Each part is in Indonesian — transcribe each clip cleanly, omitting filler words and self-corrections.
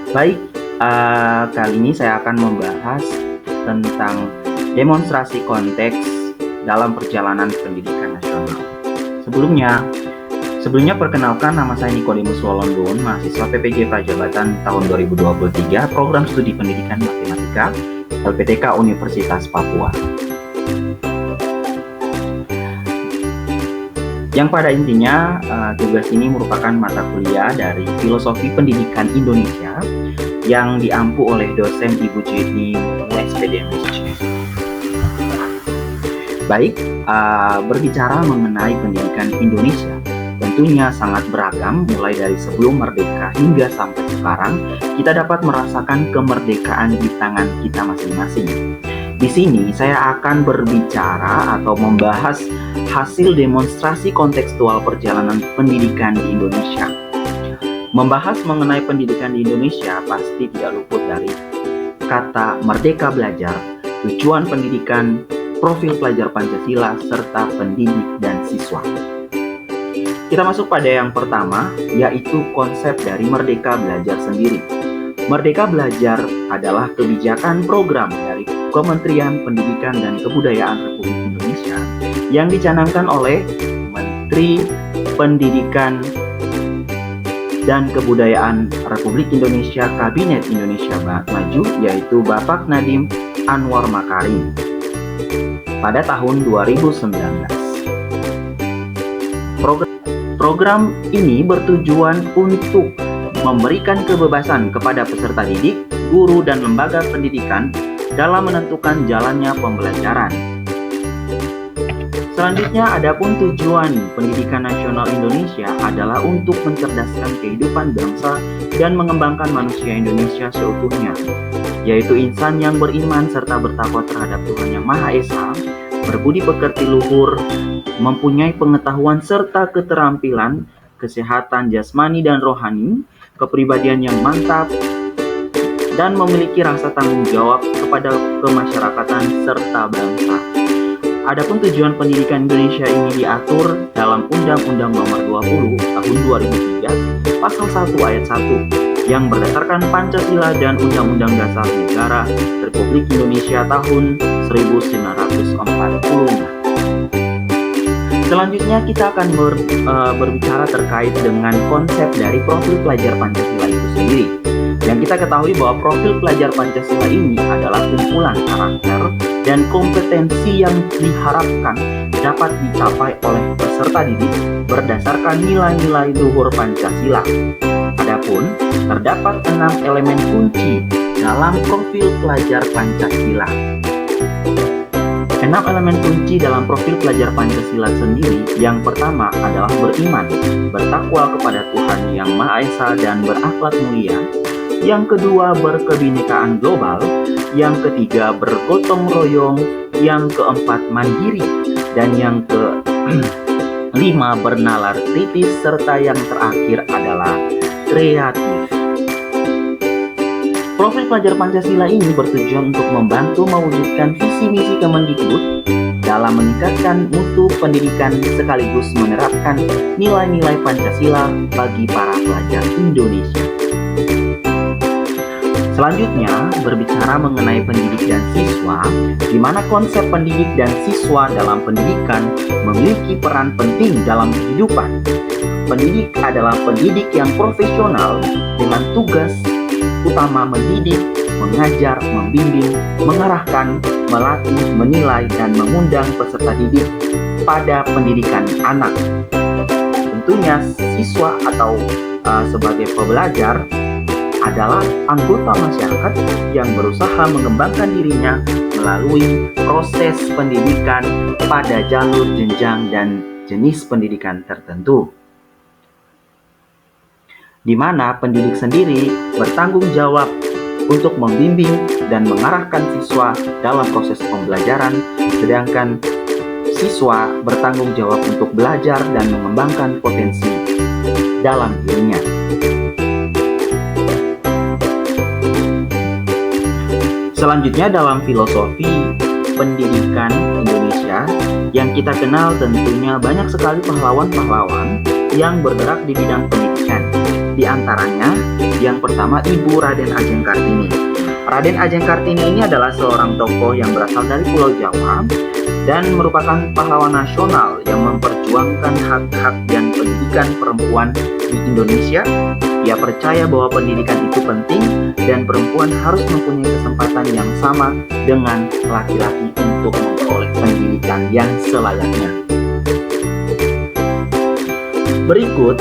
Baik, kali ini saya akan membahas tentang demonstrasi konteks dalam perjalanan pendidikan nasional. Sebelumnya perkenalkan, nama saya Nikodemus Wolondon, mahasiswa PPG Prajabatan tahun 2023, Program Studi Pendidikan Matematika, LPTK Universitas Papua. Yang pada intinya, tugas ini merupakan mata kuliah dari Filosofi Pendidikan Indonesia yang diampu oleh dosen Ibu Jenny SPDMSC. Baik, berbicara mengenai pendidikan Indonesia, tentunya sangat beragam, mulai dari sebelum merdeka hingga sampai sekarang, kita dapat merasakan kemerdekaan di tangan kita masing-masing. Di sini saya akan berbicara atau membahas hasil demonstrasi kontekstual perjalanan pendidikan di Indonesia. Membahas mengenai pendidikan di Indonesia pasti tidak luput dari kata merdeka belajar, tujuan pendidikan, profil pelajar Pancasila, serta pendidik dan siswa. Kita masuk pada yang pertama, yaitu konsep dari Merdeka Belajar sendiri. Merdeka Belajar adalah kebijakan program dari Kementerian Pendidikan dan Kebudayaan Republik Indonesia yang dicanangkan oleh Menteri Pendidikan dan Kebudayaan Republik Indonesia Kabinet Indonesia Maju, yaitu Bapak Nadiem Anwar Makarim pada tahun 2019. Program ini bertujuan untuk memberikan kebebasan kepada peserta didik, guru, dan lembaga pendidikan dalam menentukan jalannya pembelajaran. Selanjutnya, adapun tujuan pendidikan nasional Indonesia adalah untuk mencerdaskan kehidupan bangsa dan mengembangkan manusia Indonesia seutuhnya, yaitu insan yang beriman serta bertakwa terhadap Tuhan Yang Maha Esa, berbudi pekerti luhur, mempunyai pengetahuan serta keterampilan, kesehatan jasmani dan rohani, kepribadian yang mantap, dan memiliki rasa tanggung jawab kepada kemasyarakatan serta bangsa. Adapun tujuan pendidikan Indonesia ini diatur dalam Undang-Undang Nomor 20 Tahun 2003 Pasal 1 Ayat 1 yang berdasarkan Pancasila dan Undang-Undang Dasar Negara Republik Indonesia tahun 1945. Selanjutnya kita akan berbicara terkait dengan konsep dari profil pelajar Pancasila itu sendiri. Yang kita ketahui bahwa profil pelajar Pancasila ini adalah kumpulan karakter dan kompetensi yang diharapkan dapat dicapai oleh peserta didik berdasarkan nilai-nilai luhur Pancasila. Adapun terdapat 6 elemen kunci dalam profil pelajar Pancasila. 6 elemen kunci dalam profil pelajar Pancasila sendiri, yang pertama adalah beriman, bertakwa kepada Tuhan Yang Maha Esa dan berakhlak mulia. Yang kedua, berkebinekaan global. Yang ketiga, bergotong royong. Yang keempat, mandiri. Dan yang kelima, bernalar kritis. Serta yang terakhir adalah kreatif. Profil pelajar Pancasila ini bertujuan untuk membantu mewujudkan visi misi Kemendikbud dalam meningkatkan mutu pendidikan sekaligus menerapkan nilai-nilai Pancasila bagi para pelajar Indonesia. Selanjutnya, berbicara mengenai pendidik dan siswa, di mana konsep pendidik dan siswa dalam pendidikan memiliki peran penting dalam kehidupan. Pendidik adalah pendidik yang profesional dengan tugas utama mendidik, mengajar, membimbing, mengarahkan, melatih, menilai, dan mengundang peserta didik pada pendidikan anak. Tentunya siswa atau sebagai pembelajar adalah anggota masyarakat yang berusaha mengembangkan dirinya melalui proses pendidikan pada jalur jenjang dan jenis pendidikan tertentu, di mana pendidik sendiri bertanggung jawab untuk membimbing dan mengarahkan siswa dalam proses pembelajaran, sedangkan siswa bertanggung jawab untuk belajar dan mengembangkan potensi dalam dirinya. Selanjutnya, dalam filosofi pendidikan Indonesia yang kita kenal, tentunya banyak sekali pahlawan-pahlawan yang bergerak di bidang pendidikan. Di antaranya, yang pertama Ibu Raden Ajeng Kartini. Raden Ajeng Kartini ini adalah seorang tokoh yang berasal dari Pulau Jawa dan merupakan pahlawan nasional yang memperjuangkan hak-hak dan pendidikan perempuan di Indonesia. Ia percaya bahwa pendidikan itu penting dan perempuan harus mempunyai kesempatan yang sama dengan laki-laki untuk memperoleh pendidikan yang selayaknya. Berikut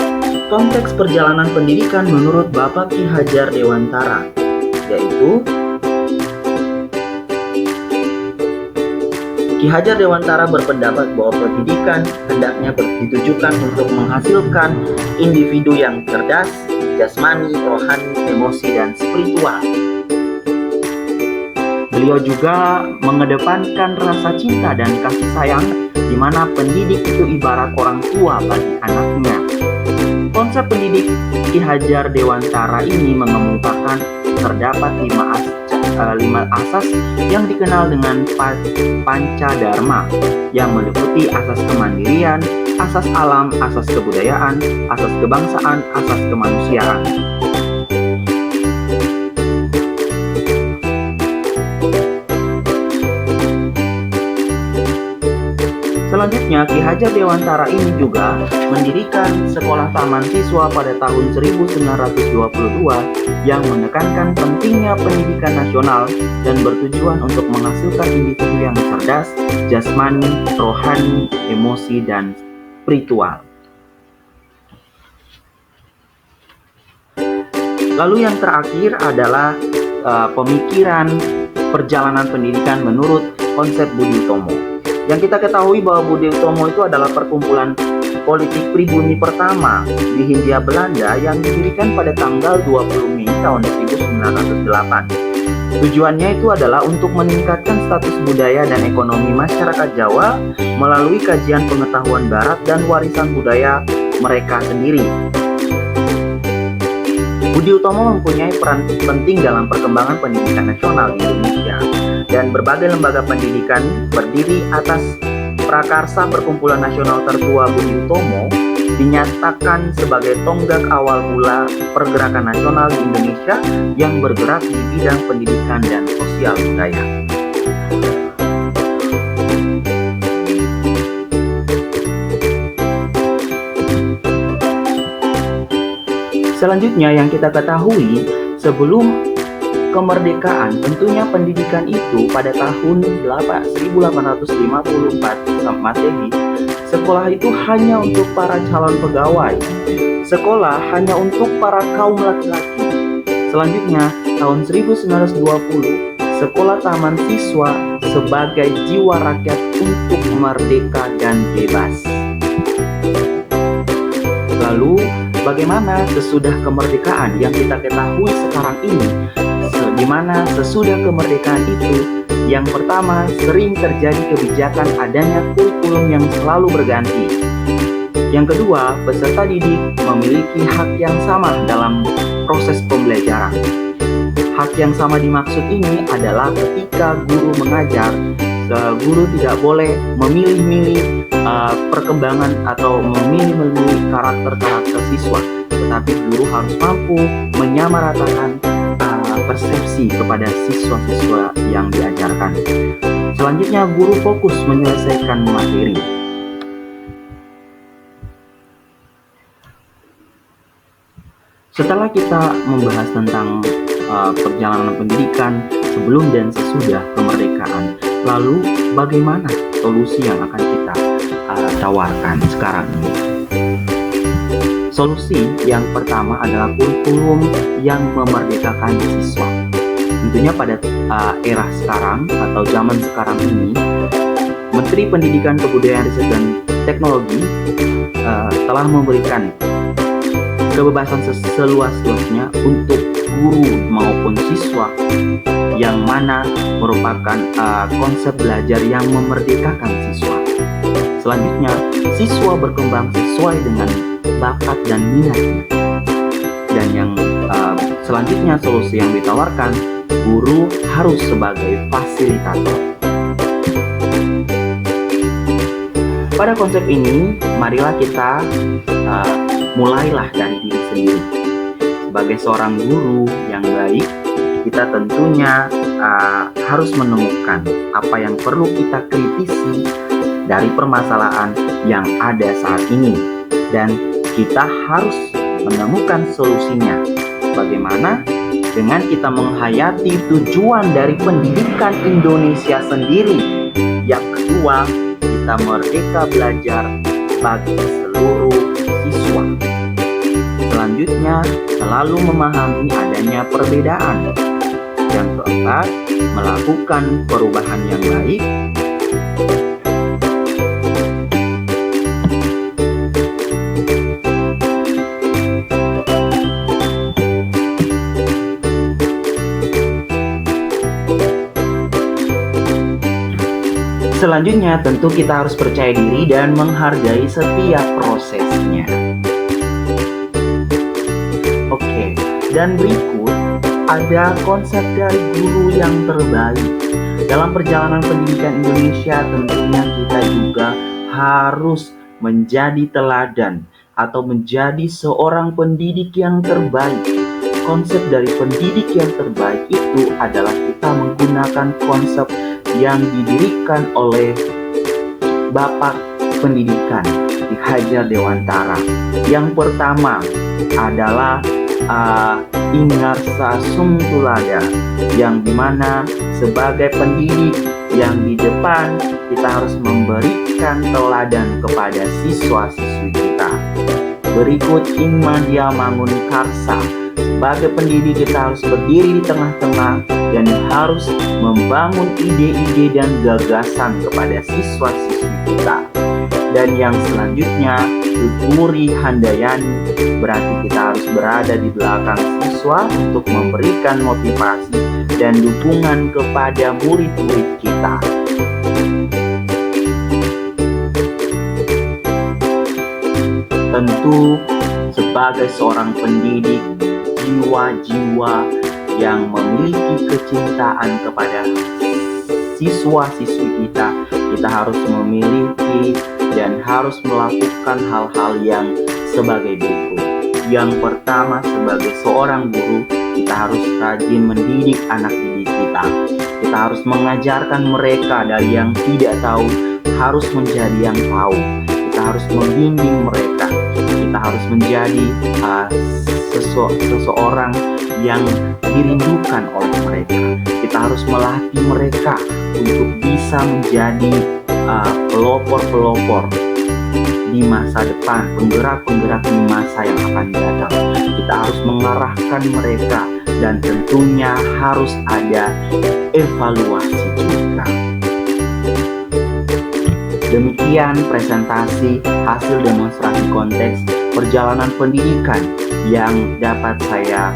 konteks perjalanan pendidikan menurut Bapak Ki Hajar Dewantara, yaitu Ki Hajar Dewantara berpendapat bahwa pendidikan hendaknya ditujukan untuk menghasilkan individu yang cerdas, jasmani, rohani, emosi, dan spiritual. Beliau juga mengedepankan rasa cinta dan kasih sayang, di mana pendidik itu ibarat orang tua bagi anaknya. Konsep pendidik Ki Hajar Dewantara ini mengemukakan terdapat 5 asas yang dikenal dengan Pancadharma, yang meliputi asas kemandirian, asas alam, asas kebudayaan, asas kebangsaan, asas kemanusiaan. Selanjutnya, Ki Hajar Dewantara ini juga mendirikan Sekolah Taman Siswa pada tahun 1922 yang menekankan pentingnya pendidikan nasional dan bertujuan untuk menghasilkan individu yang cerdas, jasmani, rohani, emosi, dan spiritual. Lalu yang terakhir adalah pemikiran perjalanan pendidikan menurut konsep Budi Utomo. Yang kita ketahui bahwa Budi Utomo itu adalah perkumpulan politik pribumi pertama di Hindia Belanda yang didirikan pada tanggal 20 Mei tahun 1908. Tujuannya itu adalah untuk meningkatkan status budaya dan ekonomi masyarakat Jawa melalui kajian pengetahuan barat dan warisan budaya mereka sendiri. Budi Utomo mempunyai peran penting dalam perkembangan pendidikan nasional di Indonesia, dan berbagai lembaga pendidikan berdiri atas prakarsa Perkumpulan Nasional Tertua Budi Utomo dinyatakan sebagai tonggak awal mula pergerakan nasional di Indonesia yang bergerak di bidang pendidikan dan sosial budaya. Selanjutnya yang kita ketahui, sebelum kemerdekaan, tentunya pendidikan itu pada tahun 1854 Masehi, sekolah itu hanya untuk para calon pegawai. Sekolah hanya untuk para kaum laki-laki. Selanjutnya, tahun 1920, Sekolah Taman Siswa sebagai jiwa rakyat untuk merdeka dan bebas. Lalu, bagaimana sesudah kemerdekaan yang kita ketahui sekarang ini? Di mana sesudah kemerdekaan itu, yang pertama sering terjadi kebijakan adanya kurikulum yang selalu berganti. Yang kedua, peserta didik memiliki hak yang sama dalam proses pembelajaran. Hak yang sama dimaksud ini adalah ketika guru mengajar, guru tidak boleh memilih-milih perkembangan atau memilih-milih karakter-karakter siswa, tetapi guru harus mampu menyamaratakan persepsi kepada siswa-siswa yang diajarkan. Selanjutnya, guru fokus menyelesaikan materi. Setelah kita membahas tentang perjalanan pendidikan sebelum dan sesudah kemerdekaan, lalu bagaimana solusi yang akan kita tawarkan sekarang ini? Solusi yang pertama adalah kurikulum yang memerdekakan siswa. Tentunya pada era sekarang atau zaman sekarang ini, Menteri Pendidikan, Kebudayaan, Riset, dan Teknologi telah memberikan kebebasan seluas-luasnya untuk guru maupun siswa, yang mana merupakan konsep belajar yang memerdekakan siswa. Selanjutnya, siswa berkembang sesuai dengan bakat dan minatnya. Dan yang selanjutnya, solusi yang ditawarkan, guru harus sebagai fasilitator. Pada konsep ini, marilah kita mulailah dari diri sendiri. sebagai seorang guru yang baik, kita tentunya harus menemukan apa yang perlu kita kritisi dari permasalahan yang ada saat ini, dan kita harus menemukan solusinya. Bagaimana? Dengan kita menghayati tujuan dari pendidikan Indonesia sendiri. Yang kedua, kita merdeka belajar bagi seluruh siswa. Selanjutnya, selalu memahami adanya perbedaan. Yang keempat, melakukan perubahan yang baik. Selanjutnya, tentu kita harus percaya diri dan menghargai setiap prosesnya. Oke, dan berikut ada konsep dari guru yang terbaik. Dalam perjalanan pendidikan Indonesia, tentunya kita juga harus menjadi teladan atau menjadi seorang pendidik yang terbaik. Konsep dari pendidik yang terbaik itu adalah kita menggunakan konsep yang didirikan oleh Bapak Pendidikan Ki Hajar Dewantara. Yang pertama adalah Ingarsa Sungtulada, yang dimana sebagai pendidik yang di depan kita harus memberikan teladan kepada siswa-siswi kita. Berikut Ingmadia Mangunkarsa. Sebagai pendidik kita harus berdiri di tengah-tengah dan harus membangun ide-ide dan gagasan kepada siswa-siswi kita. Dan yang selanjutnya, Tuturi Handayani, berarti kita harus berada di belakang siswa untuk memberikan motivasi dan dukungan kepada murid-murid kita. Tentu sebagai seorang pendidik, jiwa-jiwa yang memiliki kecintaan kepada siswa-siswi kita harus memiliki dan harus melakukan hal-hal yang sebagai berikut. Yang pertama, sebagai seorang guru, kita harus rajin mendidik anak didik kita. Kita harus mengajarkan mereka dari yang tidak tahu harus menjadi yang tahu. Kita harus membimbing mereka. Kita harus menjadi seseorang yang dirindukan oleh mereka. Kita harus melatih mereka untuk bisa menjadi pelopor-pelopor di masa depan, penggerak-penggerak di masa yang akan datang. Kita harus mengarahkan mereka dan tentunya harus ada evaluasi juga. Demikian presentasi hasil demonstrasi konteks perjalanan pendidikan yang dapat saya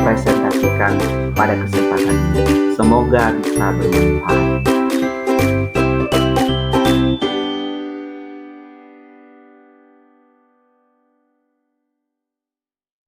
presentasikan pada kesempatan ini. Semoga bisa bermanfaat.